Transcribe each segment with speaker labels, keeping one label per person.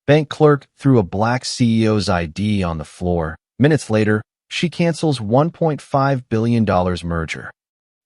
Speaker 1: Bank clerk threw a black CEO's ID on the floor. Minutes later, she cancels $1.5 billion merger.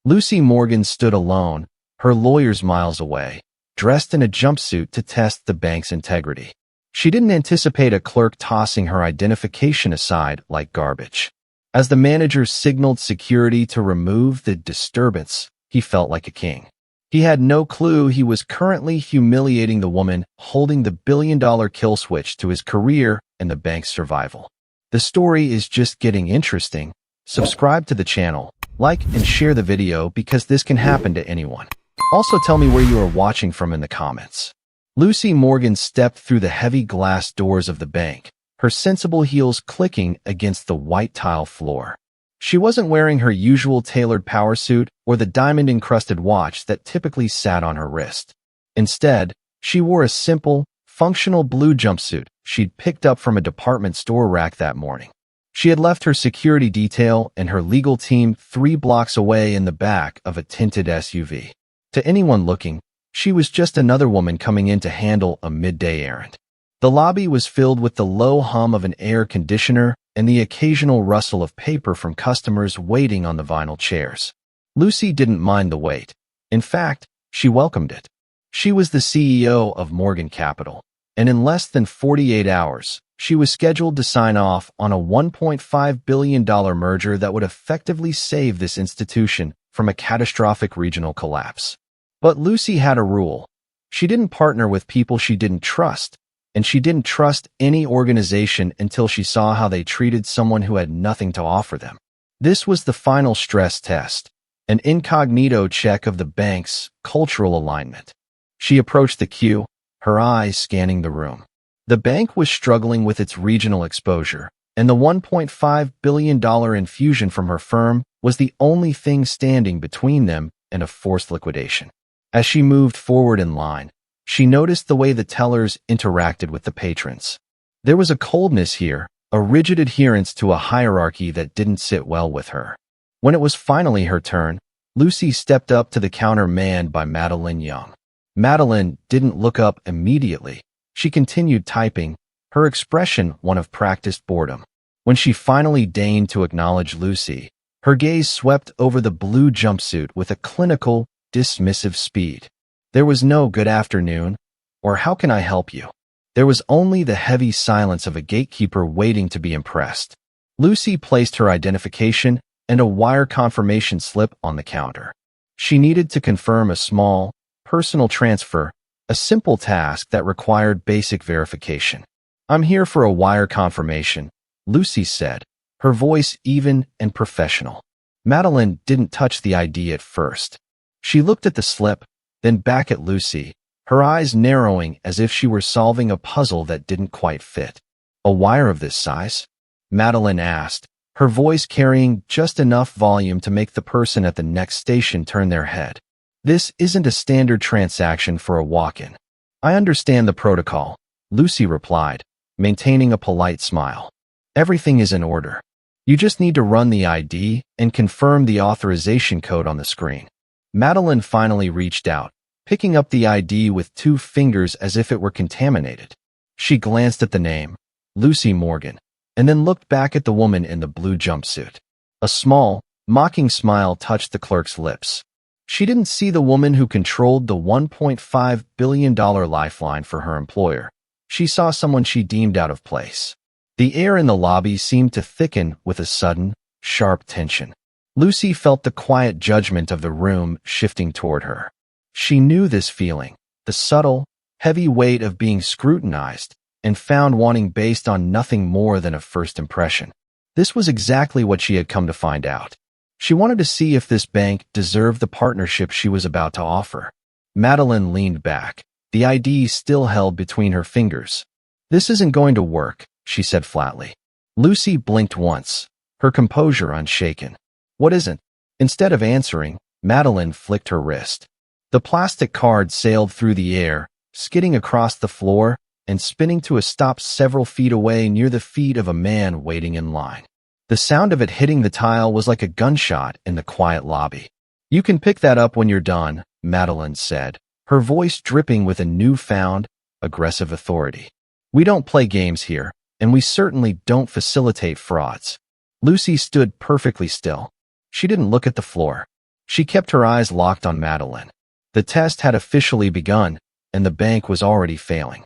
Speaker 1: Lucy Morgan stood alone, her lawyers miles away, dressed in a jumpsuit to test the bank's integrity. She didn't anticipate a clerk tossing her identification aside like garbage. As the manager signaled security to remove the disturbance, he felt like a king. He had no clue he was currently humiliating the woman holding the billion-dollar kill switch to his career and the bank's survival. The story is just getting interesting. Subscribe to the channel, like and share the video because this can happen to anyone. Also tell me where you are watching from in the comments. Lucy Morgan stepped through the heavy glass doors of the bank, her sensible heels clicking against the white tile floor. She wasn't wearing her usual tailored power suit or the diamond-encrusted watch that typically sat on her wrist. Instead, she wore a simple, functional blue jumpsuit she'd picked up from a department store rack that morning. She had left her security detail and her legal team 3 blocks away in the back of a tinted SUV. To anyone looking, she was just another woman coming in to handle a midday errand. The lobby was filled with the low hum of an air conditioner and the occasional rustle of paper from customers waiting on the vinyl chairs. Lucy didn't mind the wait. In fact, she welcomed it. She was the CEO of Morgan Capital, and in less than 48 hours, she was scheduled to sign off on a $1.5 billion merger that would effectively save this institution from a catastrophic regional collapse. But Lucy had a rule. She didn't partner with people she didn't trust, and she didn't trust any organization until she saw how they treated someone who had nothing to offer them. This was the final stress test, an incognito check of the bank's cultural alignment. She approached the queue, her eyes scanning the room. The bank was struggling with its regional exposure, and the $1.5 billion infusion from her firm was the only thing standing between them and a forced liquidation. As she moved forward in line, she noticed the way the tellers interacted with the patrons. There was a coldness here, a rigid adherence to a hierarchy that didn't sit well with her. When it was finally her turn, Lucy stepped up to the counter manned by Madeline Young. Madeline didn't look up immediately. She continued typing, her expression one of practiced boredom. When she finally deigned to acknowledge Lucy, her gaze swept over the blue jumpsuit with a clinical, dismissive speed. There was no good afternoon, or how can I help you? There was only the heavy silence of a gatekeeper waiting to be impressed. Lucy placed her identification and a wire confirmation slip on the counter. She needed to confirm a small, personal transfer, a simple task that required basic verification. "I'm here for a wire confirmation," Lucy said, her voice even and professional. Madeline didn't touch the ID at first. She looked at the slip, then back at Lucy, her eyes narrowing as if she were solving a puzzle that didn't quite fit. "A wire of this size?" Madeline asked, her voice carrying just enough volume to make the person at the next station turn their head. "This isn't a standard transaction for a walk-in." "I understand the protocol," Lucy replied, maintaining a polite smile. "Everything is in order. You just need to run the ID and confirm the authorization code on the screen." Madeline finally reached out, picking up the ID with 2 fingers as if it were contaminated. She glanced at the name, Lucy Morgan, and then looked back at the woman in the blue jumpsuit. A small, mocking smile touched the clerk's lips. She didn't see the woman who controlled the $1.5 billion lifeline for her employer. She saw someone she deemed out of place. The air in the lobby seemed to thicken with a sudden, sharp tension. Lucy felt the quiet judgment of the room shifting toward her. She knew this feeling, the subtle, heavy weight of being scrutinized and found wanting based on nothing more than a first impression. This was exactly what she had come to find out. She wanted to see if this bank deserved the partnership she was about to offer. Madeline leaned back, the ID still held between her fingers. "This isn't going to work," she said flatly. Lucy blinked once, her composure unshaken. "What isn't?" Instead of answering, Madeline flicked her wrist. The plastic card sailed through the air, skidding across the floor and spinning to a stop several feet away near the feet of a man waiting in line. The sound of it hitting the tile was like a gunshot in the quiet lobby. "You can pick that up when you're done," Madeline said, her voice dripping with a newfound, aggressive authority. We don't play games here, and we certainly don't facilitate frauds. Lucy stood perfectly still. She didn't look at the floor. She kept her eyes locked on Madeline. The test had officially begun, and the bank was already failing.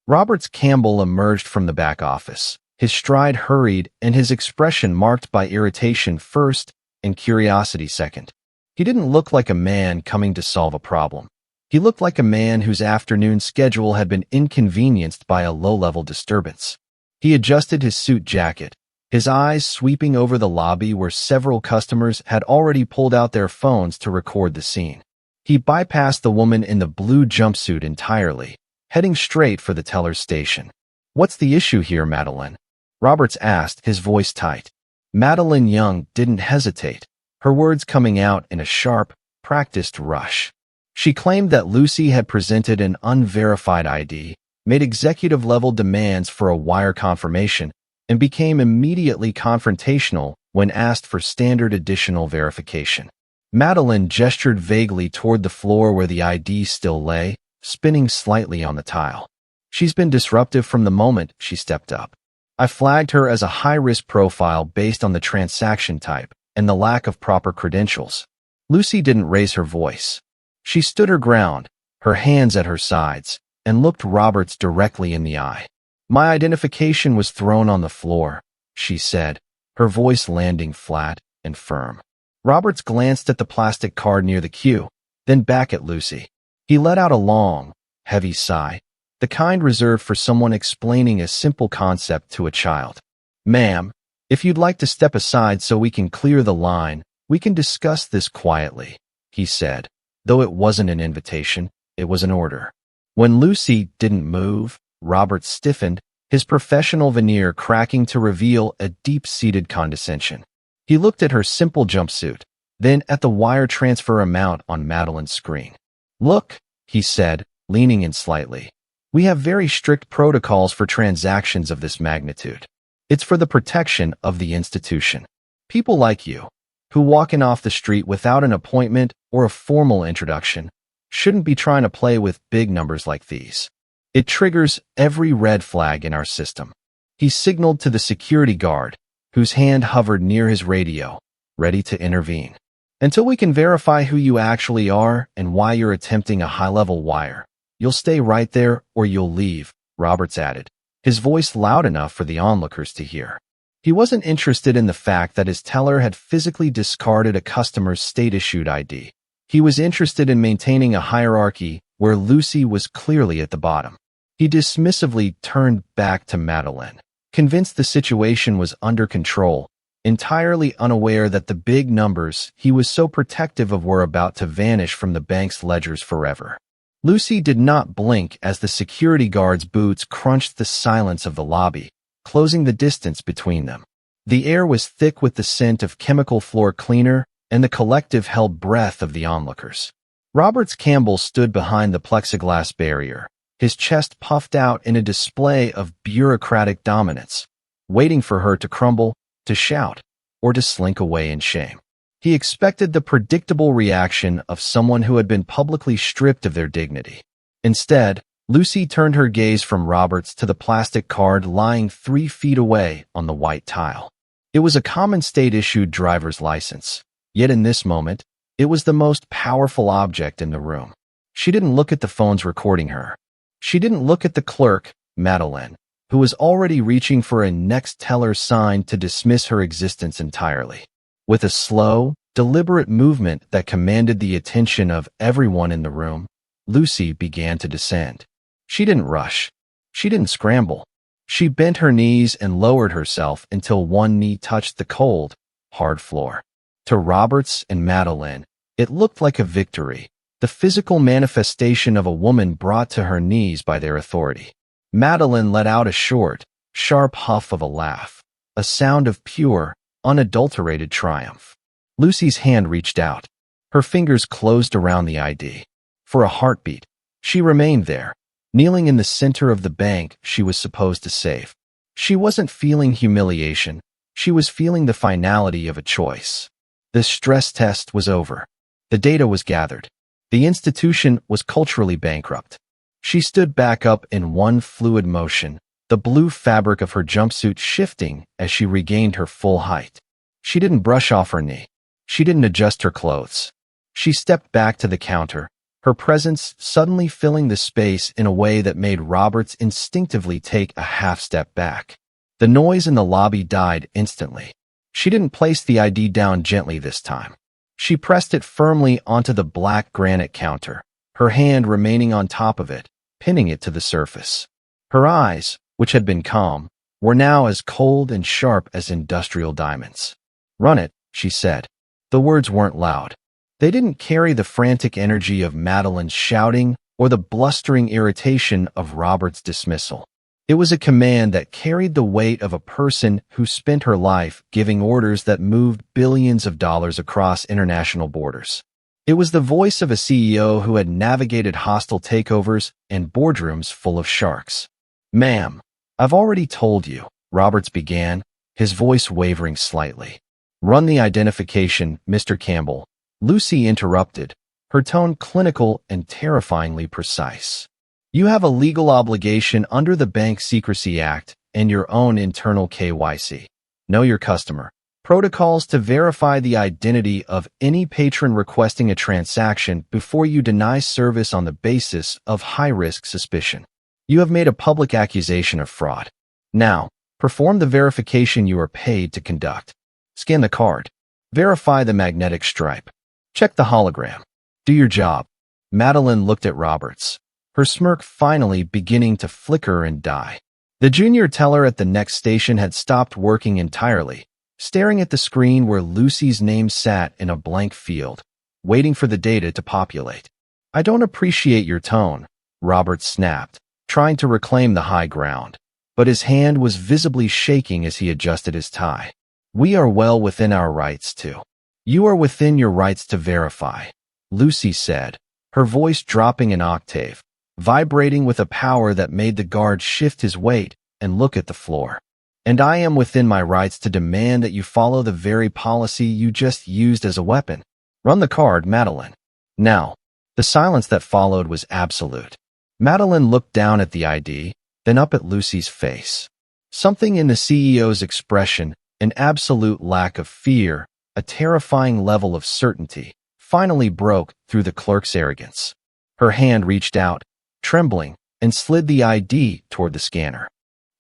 Speaker 1: Roberts Campbell emerged from the back office, his stride hurried and his expression marked by irritation first and curiosity second. He didn't look like a man coming to solve a problem. He looked like a man whose afternoon schedule had been inconvenienced by a low-level disturbance. He adjusted his suit jacket, his eyes sweeping over the lobby where several customers had already pulled out their phones to record the scene. He bypassed the woman in the blue jumpsuit entirely, heading straight for the teller's station. "What's the issue here, Madeline?" Roberts asked, his voice tight. Madeline Young didn't hesitate, her words coming out in a sharp, practiced rush. She claimed that Lucy had presented an unverified ID, made executive-level demands for a wire confirmation, and became immediately confrontational when asked for standard additional verification. Madeline gestured vaguely toward the floor where the ID still lay, spinning slightly on the tile. "She's been disruptive from the moment she stepped up. I flagged her as a high-risk profile based on the transaction type and the lack of proper credentials." Lucy didn't raise her voice. She stood her ground, her hands at her sides, and looked Roberts directly in the eye. "My identification was thrown on the floor," she said, her voice landing flat and firm. Roberts glanced at the plastic card near the queue, then back at Lucy. He let out a long, heavy sigh, the kind reserved for someone explaining a simple concept to a child. "Ma'am, if you'd like to step aside so we can clear the line, we can discuss this quietly," he said. Though it wasn't an invitation, it was an order. When Lucy didn't move, Roberts stiffened, his professional veneer cracking to reveal a deep-seated condescension. He looked at her simple jumpsuit, then at the wire transfer amount on Madeline's screen. "Look," he said, leaning in slightly. "We have very strict protocols for transactions of this magnitude. It's for the protection of the institution. People like you, who walk in off the street without an appointment or a formal introduction, shouldn't be trying to play with big numbers like these. It triggers every red flag in our system." He signaled to the security guard, whose hand hovered near his radio, ready to intervene. "Until we can verify who you actually are and why you're attempting a high-level wire, you'll stay right there or you'll leave," Roberts added, his voice loud enough for the onlookers to hear. He wasn't interested in the fact that his teller had physically discarded a customer's state-issued ID. He was interested in maintaining a hierarchy where Lucy was clearly at the bottom. He dismissively turned back to Madeline, convinced the situation was under control, entirely unaware that the big numbers he was so protective of were about to vanish from the bank's ledgers forever. Lucy did not blink as the security guard's boots crunched the silence of the lobby, closing the distance between them. The air was thick with the scent of chemical floor cleaner and the collective held breath of the onlookers. Roberts Campbell stood behind the plexiglass barrier, his chest puffed out in a display of bureaucratic dominance, waiting for her to crumble, to shout, or to slink away in shame. He expected the predictable reaction of someone who had been publicly stripped of their dignity. Instead, Lucy turned her gaze from Roberts to the plastic card lying 3 feet away on the white tile. It was a common state-issued driver's license, yet in this moment, it was the most powerful object in the room. She didn't look at the phones recording her. She didn't look at the clerk, Madeline, who was already reaching for a next teller sign to dismiss her existence entirely. With a slow, deliberate movement that commanded the attention of everyone in the room, Lucy began to descend. She didn't rush. She didn't scramble. She bent her knees and lowered herself until one knee touched the cold, hard floor. To Roberts and Madeline, it looked like a victory, the physical manifestation of a woman brought to her knees by their authority. Madeline let out a short, sharp huff of a laugh, a sound of pure, unadulterated triumph. Lucy's hand reached out. Her fingers closed around the ID. For a heartbeat, she remained there, kneeling in the center of the bank she was supposed to save. She wasn't feeling humiliation. She was feeling the finality of a choice. The stress test was over. The data was gathered. The institution was culturally bankrupt. She stood back up in one fluid motion, the blue fabric of her jumpsuit shifting as she regained her full height. She didn't brush off her knee. She didn't adjust her clothes. She stepped back to the counter, her presence suddenly filling the space in a way that made Roberts instinctively take a half step back. The noise in the lobby died instantly. She didn't place the ID down gently this time. She pressed it firmly onto the black granite counter, her hand remaining on top of it, pinning it to the surface. Her eyes, which had been calm, were now as cold and sharp as industrial diamonds. "Run it," she said. The words weren't loud. They didn't carry the frantic energy of Madeline's shouting or the blustering irritation of Robert's dismissal. It was a command that carried the weight of a person who spent her life giving orders that moved billions of dollars across international borders. It was the voice of a CEO who had navigated hostile takeovers and boardrooms full of sharks. "Ma'am, I've already told you," Roberts began, his voice wavering slightly. "Run the identification, Mr. Campbell," Lucy interrupted, her tone clinical and terrifyingly precise. "You have a legal obligation under the Bank Secrecy Act and your own internal KYC. Know your customer. Protocols to verify the identity of any patron requesting a transaction before you deny service on the basis of high-risk suspicion. You have made a public accusation of fraud. Now, perform the verification you are paid to conduct. Scan the card. Verify the magnetic stripe. Check the hologram. Do your job." Madeline looked at Roberts, her smirk finally beginning to flicker and die. The junior teller at the next station had stopped working entirely, staring at the screen where Lucy's name sat in a blank field, waiting for the data to populate. "I don't appreciate your tone," Roberts snapped, trying to reclaim the high ground, but his hand was visibly shaking as he adjusted his tie. "We are well within our rights to." "You are within your rights to verify," Lucy said, her voice dropping an octave, vibrating with a power that made the guard shift his weight and look at the floor. "And I am within my rights to demand that you follow the very policy you just used as a weapon. Run the card, Madeline." Now, the silence that followed was absolute. Madeline looked down at the ID, then up at Lucy's face. Something in the CEO's expression, an absolute lack of fear, a terrifying level of certainty, finally broke through the clerk's arrogance. Her hand reached out, trembling, and slid the ID toward the scanner.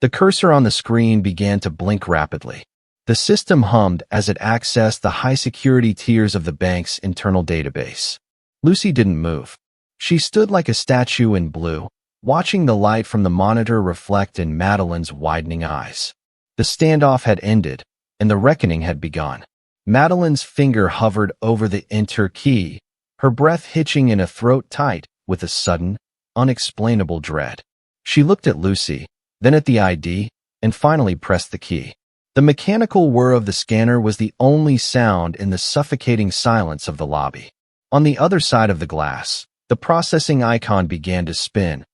Speaker 1: The cursor on the screen began to blink rapidly. The system hummed as it accessed the high-security tiers of the bank's internal database. Lucy didn't move. She stood like a statue in blue, watching the light from the monitor reflect in Madeline's widening eyes. The standoff had ended, and the reckoning had begun. Madeline's finger hovered over the enter key, her breath hitching in a throat tight with a sudden, unexplainable dread. She looked at Lucy, then at the ID, and finally pressed the key. The mechanical whir of the scanner was the only sound in the suffocating silence of the lobby. On the other side of the glass, the processing icon began to spin,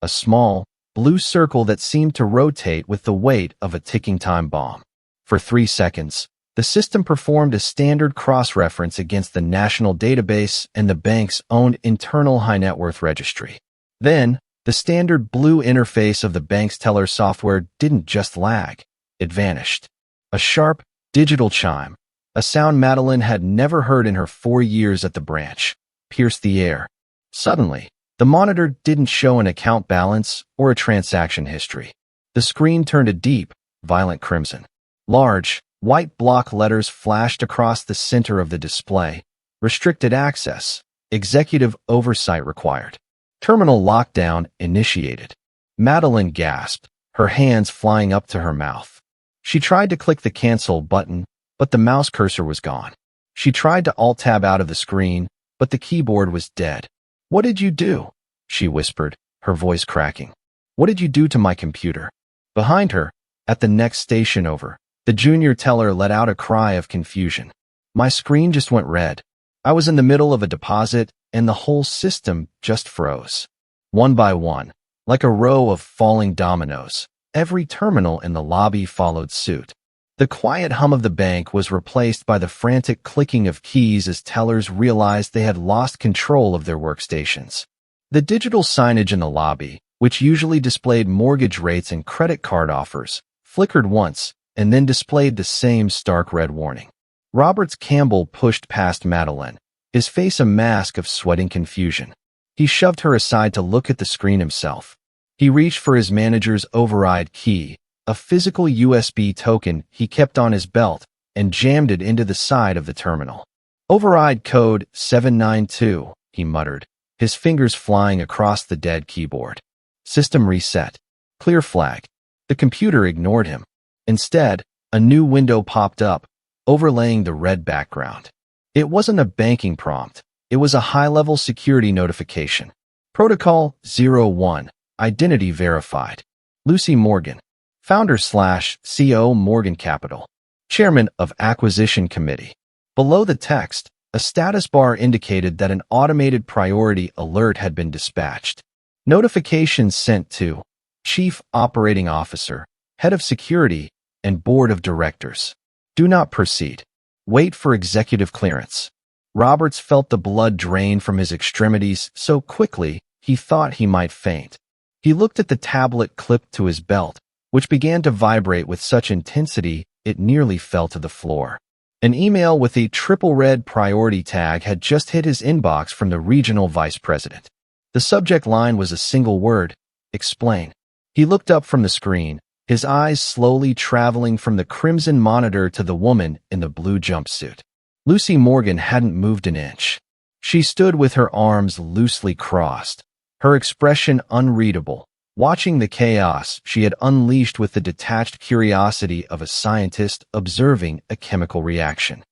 Speaker 1: a small, blue circle that seemed to rotate with the weight of a ticking time bomb. For 3 seconds, the system performed a standard cross-reference against the national database and the bank's own internal high-net-worth registry. Then, the standard blue interface of the bank's teller software didn't just lag, it vanished. A sharp, digital chime, a sound Madeline had never heard in her 4 years at the branch, pierced the air. Suddenly, the monitor didn't show an account balance or a transaction history. The screen turned a deep, violent crimson. Large, white block letters flashed across the center of the display. Restricted access. Executive oversight required. Terminal lockdown initiated. Madeline gasped, her hands flying up to her mouth. She tried to click the cancel button, but the mouse cursor was gone. She tried to alt-tab out of the screen, but the keyboard was dead. "What did you do?" she whispered, her voice cracking. "What did you do to my computer?" Behind her, at the next station over, the junior teller let out a cry of confusion. "My screen just went red. I was in the middle of a deposit, and the whole system just froze." One by one, like a row of falling dominoes, every terminal in the lobby followed suit. The quiet hum of the bank was replaced by the frantic clicking of keys as tellers realized they had lost control of their workstations. The digital signage in the lobby, which usually displayed mortgage rates and credit card offers, flickered once and then displayed the same stark red warning. Roberts Campbell pushed past Madeline, his face a mask of sweating confusion. He shoved her aside to look at the screen himself. He reached for his manager's override key, a physical USB token he kept on his belt, and jammed it into the side of the terminal. "Override code 792, he muttered, his fingers flying across the dead keyboard. "System reset. Clear flag." The computer ignored him. Instead, a new window popped up, overlaying the red background. It wasn't a banking prompt. It was a high-level security notification. Protocol 01, identity verified. Lucy Morgan, founder/CEO Morgan Capital, chairman of Acquisition Committee. Below the text, a status bar indicated that an automated priority alert had been dispatched. Notifications sent to Chief Operating Officer, Head of Security, and Board of Directors. Do not proceed. Wait for executive clearance. Roberts felt the blood drain from his extremities so quickly he thought he might faint. He looked at the tablet clipped to his belt, which began to vibrate with such intensity it nearly fell to the floor. An email with a triple red priority tag had just hit his inbox from the regional vice president. The subject line was a single word: explain. He looked up from the screen, his eyes slowly traveling from the crimson monitor to the woman in the blue jumpsuit. Lucy Morgan hadn't moved an inch. She stood with her arms loosely crossed, her expression unreadable, watching the chaos she had unleashed with the detached curiosity of a scientist observing a chemical reaction.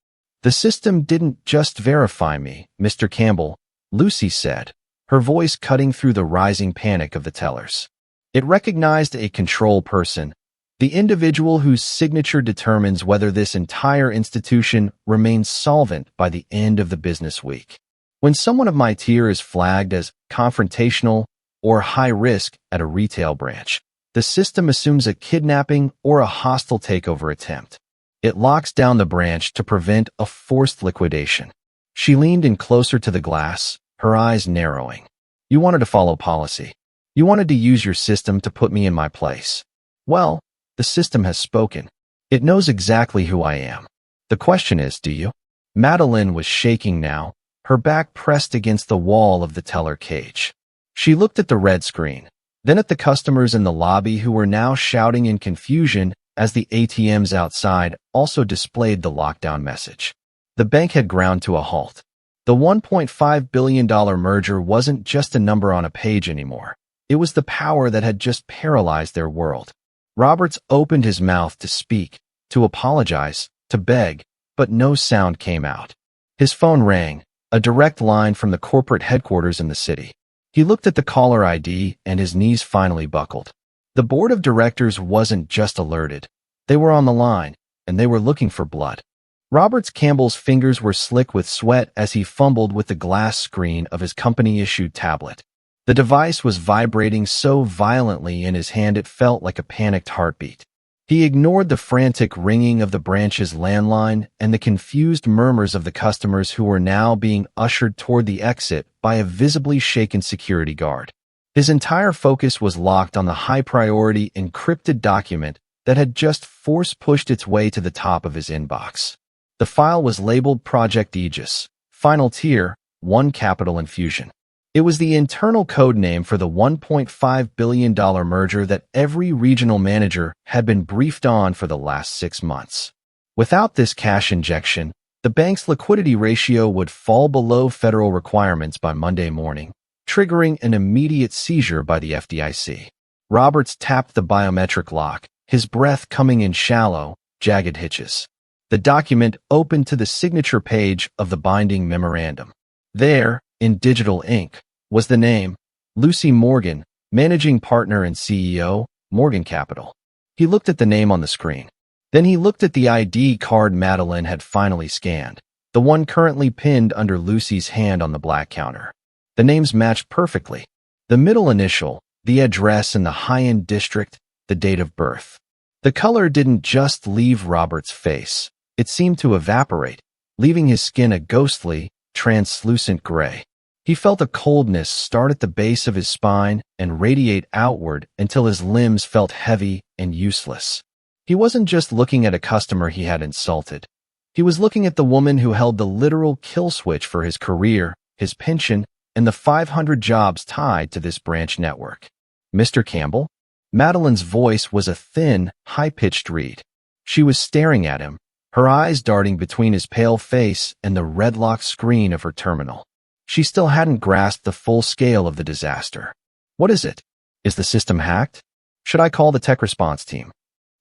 Speaker 1: "The system didn't just verify me, Mr. Campbell," Lucy said, her voice cutting through the rising panic of the tellers. "It recognized a control person, the individual whose signature determines whether this entire institution remains solvent by the end of the business week. When someone of my tier is flagged as confrontational or high risk at a retail branch, the system assumes a kidnapping or a hostile takeover attempt. It locks down the branch to prevent a forced liquidation." She leaned in closer to the glass, her eyes narrowing. "You wanted to follow policy. You wanted to use your system to put me in my place. Well, the system has spoken. It knows exactly who I am. The question is, do you?" Madeline was shaking now, her back pressed against the wall of the teller cage. She looked at the red screen, then at the customers in the lobby who were now shouting in confusion as the ATMs outside also displayed the lockdown message. The bank had ground to a halt. The $1.5 billion merger wasn't just a number on a page anymore. It was the power that had just paralyzed their world. Roberts opened his mouth to speak, to apologize, to beg, but no sound came out. His phone rang, a direct line from the corporate headquarters in the city. He looked at the caller ID and his knees finally buckled. The board of directors wasn't just alerted. They were on the line, and they were looking for blood. Roberts Campbell's fingers were slick with sweat as he fumbled with the glass screen of his company-issued tablet. The device was vibrating so violently in his hand it felt like a panicked heartbeat. He ignored the frantic ringing of the branch's landline and the confused murmurs of the customers who were now being ushered toward the exit by a visibly shaken security guard. His entire focus was locked on the high-priority encrypted document that had just force-pushed its way to the top of his inbox. The file was labeled Project Aegis, Final Tier, 1 Capital Infusion. It was the internal code name for the $1.5 billion merger that every regional manager had been briefed on for the last 6 months. Without this cash injection, the bank's liquidity ratio would fall below federal requirements by Monday morning, triggering an immediate seizure by the FDIC. Roberts tapped the biometric lock, his breath coming in shallow, jagged hitches. The document opened to the signature page of the binding memorandum. There, in digital ink, was the name, Lucy Morgan, Managing Partner and CEO, Morgan Capital. He looked at the name on the screen. Then he looked at the ID card Madeline had finally scanned, the one currently pinned under Lucy's hand on the black counter. The names matched perfectly. The middle initial, the address in the high-end district, the date of birth. The color didn't just leave Robert's face. It seemed to evaporate, leaving his skin a ghostly, translucent gray. He felt a coldness start at the base of his spine and radiate outward until his limbs felt heavy and useless. He wasn't just looking at a customer he had insulted. He was looking at the woman who held the literal kill switch for his career, his pension, and the 500 jobs tied to this branch network. Mr. Campbell? Madeline's voice was a thin, high-pitched reed. She was staring at him, her eyes darting between his pale face and the red-locked screen of her terminal. She still hadn't grasped the full scale of the disaster. What is it? Is the system hacked? Should I call the tech response team?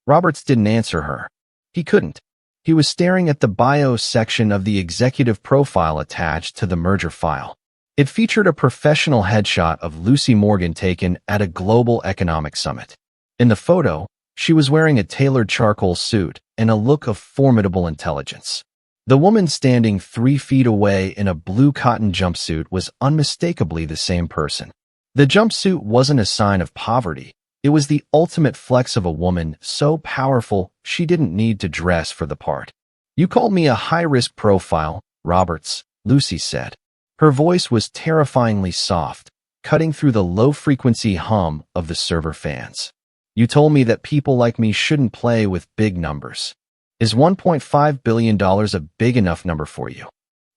Speaker 1: Roberts didn't answer her. He couldn't. He was staring at the BIOS section of the executive profile attached to the merger file. It featured a professional headshot of Lucy Morgan taken at a global economic summit. In the photo, she was wearing a tailored charcoal suit and a look of formidable intelligence. The woman standing 3 feet away in a blue cotton jumpsuit was unmistakably the same person. The jumpsuit wasn't a sign of poverty. It was the ultimate flex of a woman so powerful she didn't need to dress for the part. You called me a high-risk profile, Roberts, Lucy said. Her voice was terrifyingly soft, cutting through the low-frequency hum of the server fans. You told me that people like me shouldn't play with big numbers. Is $1.5 billion a big enough number for you?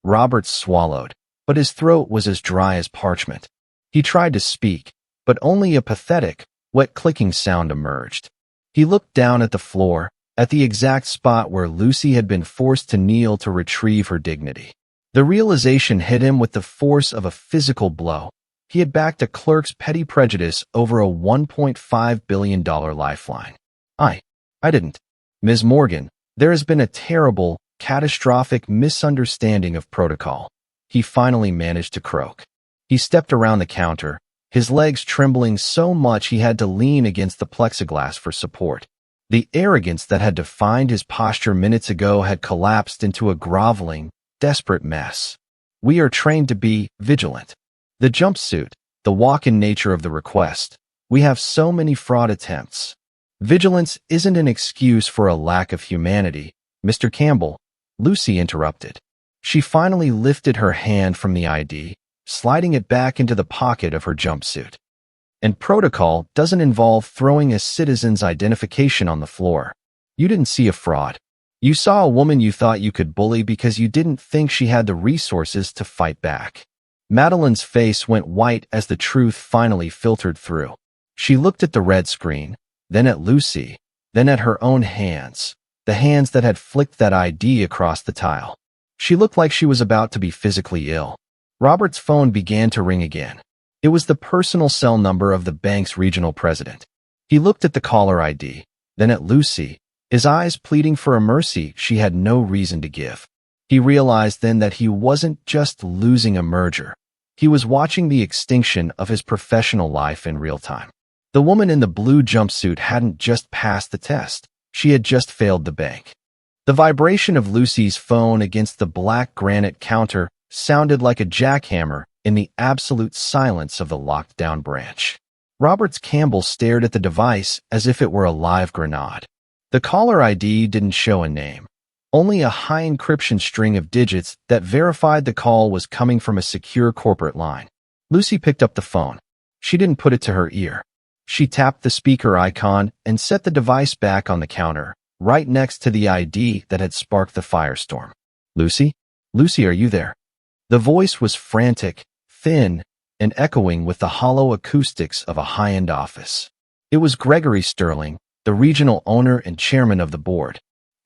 Speaker 1: Roberts swallowed, but his throat was as dry as parchment. He tried to speak, but only a pathetic, wet clicking sound emerged. He looked down at the floor, at the exact spot where Lucy had been forced to kneel to retrieve her dignity. The realization hit him with the force of a physical blow. He had backed a clerk's petty prejudice over a $1.5 billion lifeline. I didn't. Ms. Morgan, there has been a terrible, catastrophic misunderstanding of protocol. He finally managed to croak. He stepped around the counter, his legs trembling so much he had to lean against the plexiglass for support. The arrogance that had defined his posture minutes ago had collapsed into a groveling, desperate mess. We are trained to be vigilant. The jumpsuit, the walk-in nature of the request. We have so many fraud attempts. Vigilance isn't an excuse for a lack of humanity, Mr. Campbell, Lucy interrupted. She finally lifted her hand from the ID, sliding it back into the pocket of her jumpsuit. And protocol doesn't involve throwing a citizen's identification on the floor. You didn't see a fraud. You saw a woman you thought you could bully because you didn't think she had the resources to fight back. Madeline's face went white as the truth finally filtered through. She looked at the red screen, then at Lucy, then at her own hands, the hands that had flicked that ID across the tile. She looked like she was about to be physically ill. Robert's phone began to ring again. It was the personal cell number of the bank's regional president. He looked at the caller ID, then at Lucy, his eyes pleading for a mercy she had no reason to give. He realized then that he wasn't just losing a merger. He was watching the extinction of his professional life in real time. The woman in the blue jumpsuit hadn't just passed the test. She had just failed the bank. The vibration of Lucy's phone against the black granite counter sounded like a jackhammer in the absolute silence of the locked-down branch. Roberts Campbell stared at the device as if it were a live grenade. The caller ID didn't show a name, only a high encryption string of digits that verified the call was coming from a secure corporate line. Lucy picked up the phone. She didn't put it to her ear. She tapped the speaker icon and set the device back on the counter, right next to the ID that had sparked the firestorm. Lucy? Lucy, are you there? The voice was frantic, thin, and echoing with the hollow acoustics of a high-end office. It was Gregory Sterling, the regional owner and chairman of the board.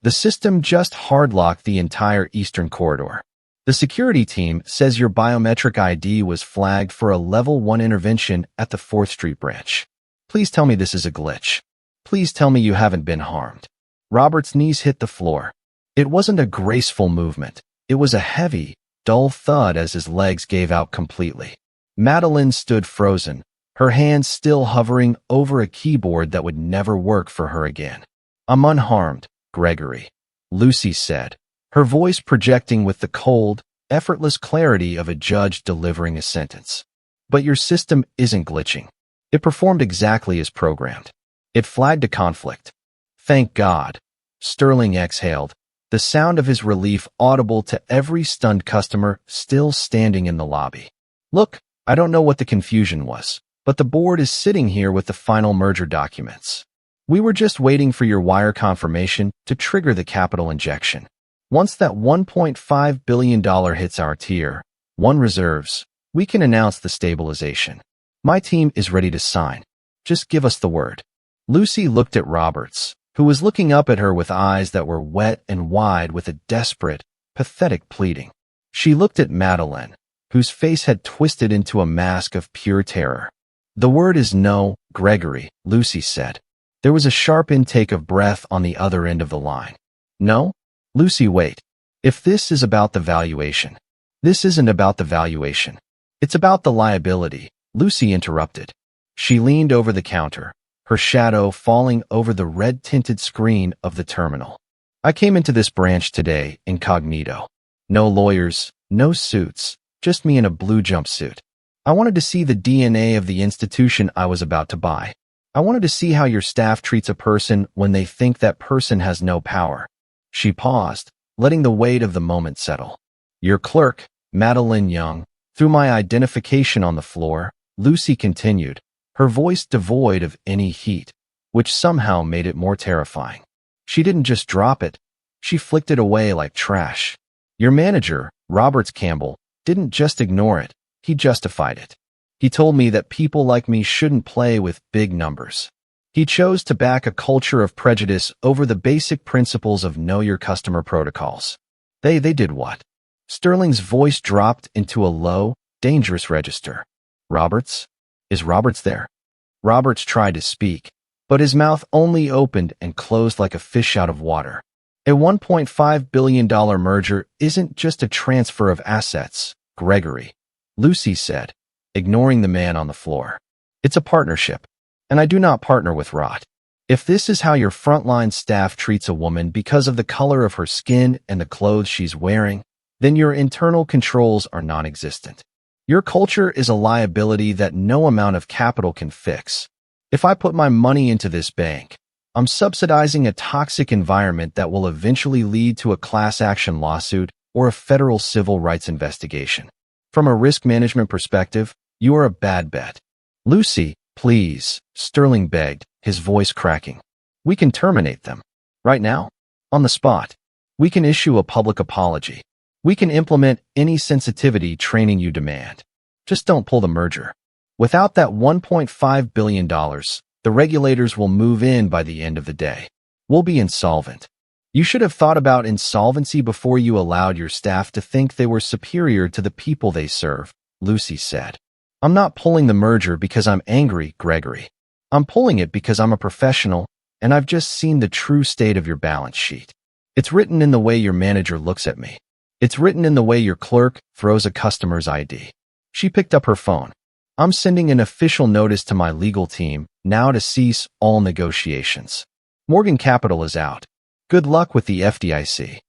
Speaker 1: The system just hard-locked the entire Eastern Corridor. The security team says your biometric ID was flagged for a Level 1 intervention at the 4th Street branch. Please tell me this is a glitch. Please tell me you haven't been harmed. Robert's knees hit the floor. It wasn't a graceful movement. It was a heavy, dull thud as his legs gave out completely. Madeline stood frozen, her hands still hovering over a keyboard that would never work for her again. I'm unharmed, Gregory, Lucy said, her voice projecting with the cold, effortless clarity of a judge delivering a sentence. But your system isn't glitching. It performed exactly as programmed. It flagged a conflict. Thank God. Sterling exhaled, the sound of his relief audible to every stunned customer still standing in the lobby. Look, I don't know what the confusion was, but the board is sitting here with the final merger documents. We were just waiting for your wire confirmation to trigger the capital injection. Once that $1.5 billion hits our tier 1 reserves, we can announce the stabilization. My team is ready to sign. Just give us the word. Lucy looked at Roberts, who was looking up at her with eyes that were wet and wide with a desperate, pathetic pleading. She looked at Madeline, whose face had twisted into a mask of pure terror. The word is no, Gregory, Lucy said. There was a sharp intake of breath on the other end of the line. No? Lucy, wait. If this is about the valuation. This isn't about the valuation. It's about the liability, Lucy interrupted. She leaned over the counter, her shadow falling over the red-tinted screen of the terminal. I came into this branch today, incognito. No lawyers, no suits, just me in a blue jumpsuit. I wanted to see the DNA of the institution I was about to buy. I wanted to see how your staff treats a person when they think that person has no power. She paused, letting the weight of the moment settle. Your clerk, Madeline Young, threw my identification on the floor, Lucy continued, her voice devoid of any heat, which somehow made it more terrifying. She didn't just drop it, she flicked it away like trash. Your manager, Roberts Campbell, didn't just ignore it, he justified it. He told me that people like me shouldn't play with big numbers. He chose to back a culture of prejudice over the basic principles of know your customer protocols. They did what? Sterling's voice dropped into a low, dangerous register. Roberts? Is Roberts there? Roberts tried to speak, but his mouth only opened and closed like a fish out of water. A $1.5 billion merger isn't just a transfer of assets, Gregory, Lucy said, ignoring the man on the floor. It's a partnership, and I do not partner with rot. If this is how your frontline staff treats a woman because of the color of her skin and the clothes she's wearing, then your internal controls are non-existent. Your culture is a liability that no amount of capital can fix. If I put my money into this bank, I'm subsidizing a toxic environment that will eventually lead to a class action lawsuit or a federal civil rights investigation. From a risk management perspective, you are a bad bet. Lucy, please, Sterling begged, his voice cracking. We can terminate them. Right now? On the spot. We can issue a public apology. We can implement any sensitivity training you demand. Just don't pull the merger. Without that $1.5 billion, the regulators will move in by the end of the day. We'll be insolvent. You should have thought about insolvency before you allowed your staff to think they were superior to the people they serve, Lucy said. I'm not pulling the merger because I'm angry, Gregory. I'm pulling it because I'm a professional, and I've just seen the true state of your balance sheet. It's written in the way your manager looks at me. It's written in the way your clerk throws a customer's ID. She picked up her phone. I'm sending an official notice to my legal team now to cease all negotiations. Morgan Capital is out. Good luck with the FDIC.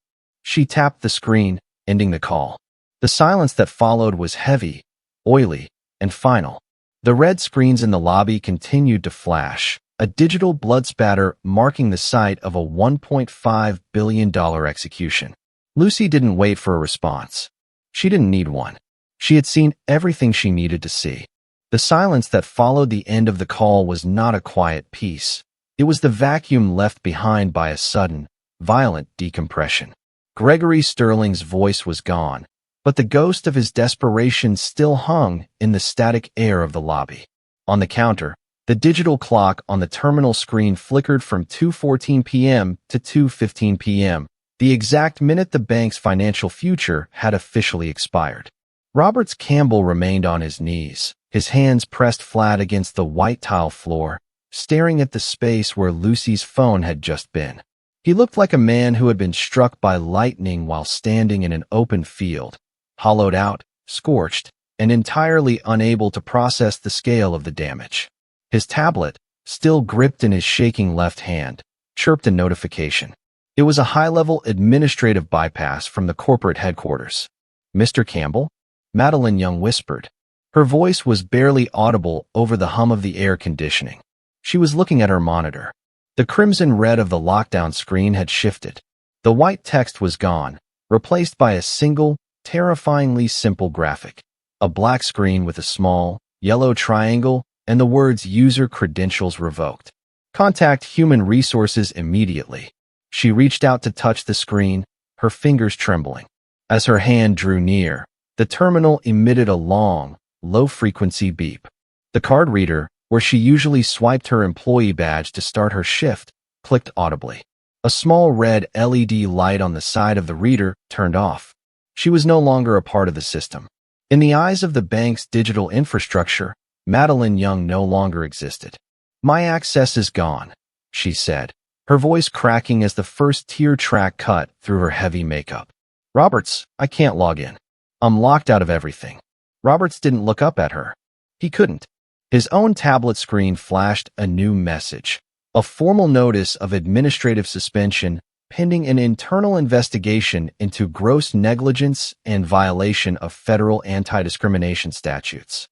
Speaker 1: She tapped the screen, ending the call. The silence that followed was heavy, oily, and final. The red screens in the lobby continued to flash, a digital blood spatter marking the site of a $1.5 billion execution. Lucy didn't wait for a response. She didn't need one. She had seen everything she needed to see. The silence that followed the end of the call was not a quiet peace. It was the vacuum left behind by a sudden, violent decompression. Gregory Sterling's voice was gone, but the ghost of his desperation still hung in the static air of the lobby. On the counter, the digital clock on the terminal screen flickered from 2:14 p.m. to 2:15 p.m., the exact minute the bank's financial future had officially expired. Roberts Campbell remained on his knees, his hands pressed flat against the white tile floor, staring at the space where Lucy's phone had just been. He looked like a man who had been struck by lightning while standing in an open field, hollowed out, scorched, and entirely unable to process the scale of the damage. His tablet, still gripped in his shaking left hand, chirped a notification. It was a high-level administrative bypass from the corporate headquarters. Mr. Campbell? Madeline Young whispered. Her voice was barely audible over the hum of the air conditioning. She was looking at her monitor. The crimson red of the lockdown screen had shifted. The white text was gone, replaced by a single, terrifyingly simple graphic. A black screen with a small, yellow triangle and the words "User credentials revoked." "Contact Human Resources immediately." She reached out to touch the screen, her fingers trembling. As her hand drew near, the terminal emitted a long, low-frequency beep. The card reader, where she usually swiped her employee badge to start her shift, clicked audibly. A small red LED light on the side of the reader turned off. She was no longer a part of the system. In the eyes of the bank's digital infrastructure, Madeline Young no longer existed. "My access is gone," she said, her voice cracking as the first tear track cut through her heavy makeup. "Roberts, I can't log in. I'm locked out of everything." Roberts didn't look up at her. He couldn't. His own tablet screen flashed a new message. A formal notice of administrative suspension pending an internal investigation into gross negligence and violation of federal anti-discrimination statutes.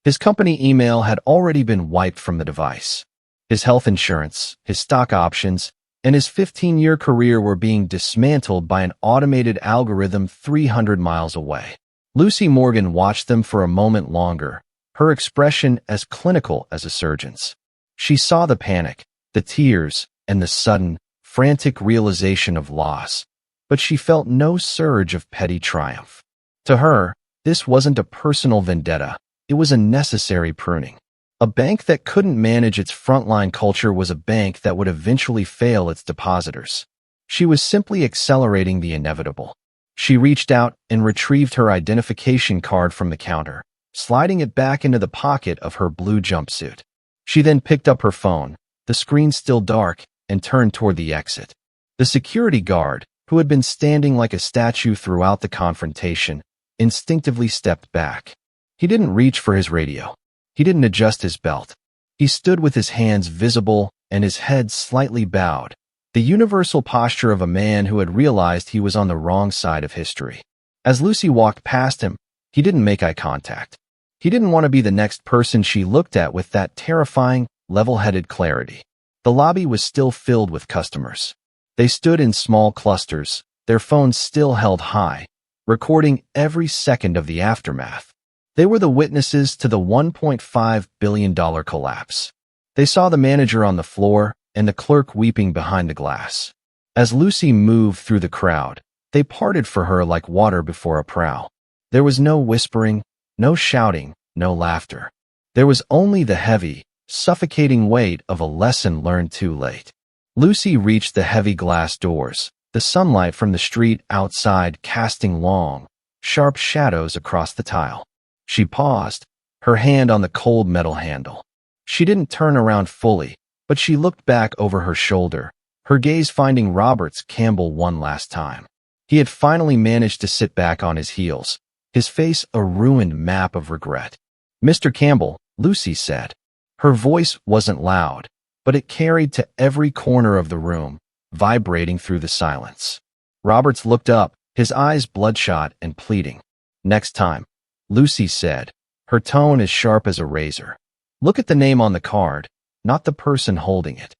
Speaker 1: His company email had already been wiped from the device. His health insurance, his stock options, and his 15-year career were being dismantled by an automated algorithm 300 miles away. Lucy Morgan watched them for a moment longer, her expression as clinical as a surgeon's. She saw the panic, the tears, and the sudden, frantic realization of loss, but she felt no surge of petty triumph. To her, this wasn't a personal vendetta, it was a necessary pruning. A bank that couldn't manage its frontline culture was a bank that would eventually fail its depositors. She was simply accelerating the inevitable. She reached out and retrieved her identification card from the counter, sliding it back into the pocket of her blue jumpsuit. She then picked up her phone, the screen still dark, and turned toward the exit. The security guard, who had been standing like a statue throughout the confrontation, instinctively stepped back. He didn't reach for his radio. He didn't adjust his belt. He stood with his hands visible and his head slightly bowed, the universal posture of a man who had realized he was on the wrong side of history. As Lucy walked past him, he didn't make eye contact. He didn't want to be the next person she looked at with that terrifying, level-headed clarity. The lobby was still filled with customers. They stood in small clusters, their phones still held high, recording every second of the aftermath. They were the witnesses to the $1.5 billion collapse. They saw the manager on the floor and the clerk weeping behind the glass. As Lucy moved through the crowd, they parted for her like water before a prow. There was no whispering, no shouting, no laughter. There was only the heavy, suffocating weight of a lesson learned too late. Lucy reached the heavy glass doors, the sunlight from the street outside casting long, sharp shadows across the tile. She paused, her hand on the cold metal handle. She didn't turn around fully, but she looked back over her shoulder, her gaze finding Roberts Campbell one last time. He had finally managed to sit back on his heels, his face a ruined map of regret. "Mr. Campbell," Lucy said. Her voice wasn't loud, but it carried to every corner of the room, vibrating through the silence. Roberts looked up, his eyes bloodshot and pleading. "Next time," Lucy said, her tone as sharp as a razor. "Look at the name on the card, not the person holding it."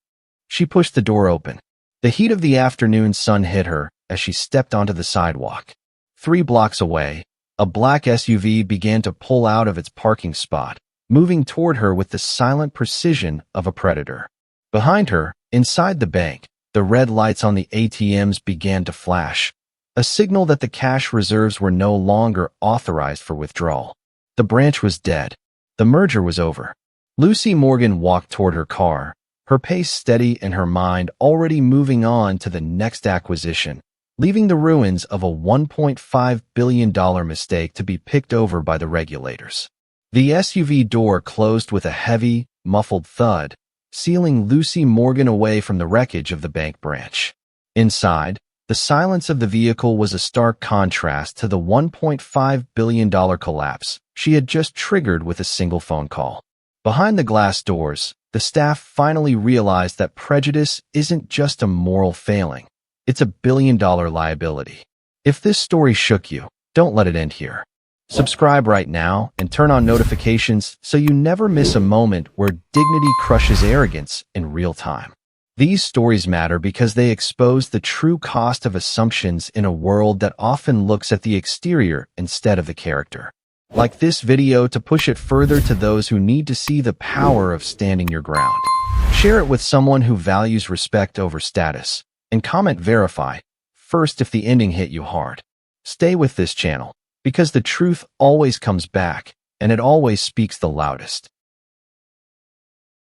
Speaker 1: She pushed the door open. The heat of the afternoon sun hit her as she stepped onto the sidewalk. 3 blocks away, a black SUV began to pull out of its parking spot, moving toward her with the silent precision of a predator. Behind her, inside the bank, the red lights on the ATMs began to flash, a signal that the cash reserves were no longer authorized for withdrawal. The branch was dead. The merger was over. Lucy Morgan walked toward her car, her pace steady and her mind already moving on to the next acquisition, leaving the ruins of a $1.5 billion mistake to be picked over by the regulators. The SUV door closed with a heavy, muffled thud, sealing Lucy Morgan away from the wreckage of the bank branch. Inside, the silence of the vehicle was a stark contrast to the $1.5 billion collapse she had just triggered with a single phone call. Behind the glass doors, the staff finally realized that prejudice isn't just a moral failing, it's a billion-dollar liability. If this story shook you, don't let it end here. Subscribe right now and turn on notifications so you never miss a moment where dignity crushes arrogance in real time. These stories matter because they expose the true cost of assumptions in a world that often looks at the exterior instead of the character. Like this video to push it further to those who need to see the power of standing your ground. Share it with someone who values respect over status. And comment verify first if the ending hit you hard. Stay with this channel, because the truth always comes back, and it always speaks the loudest.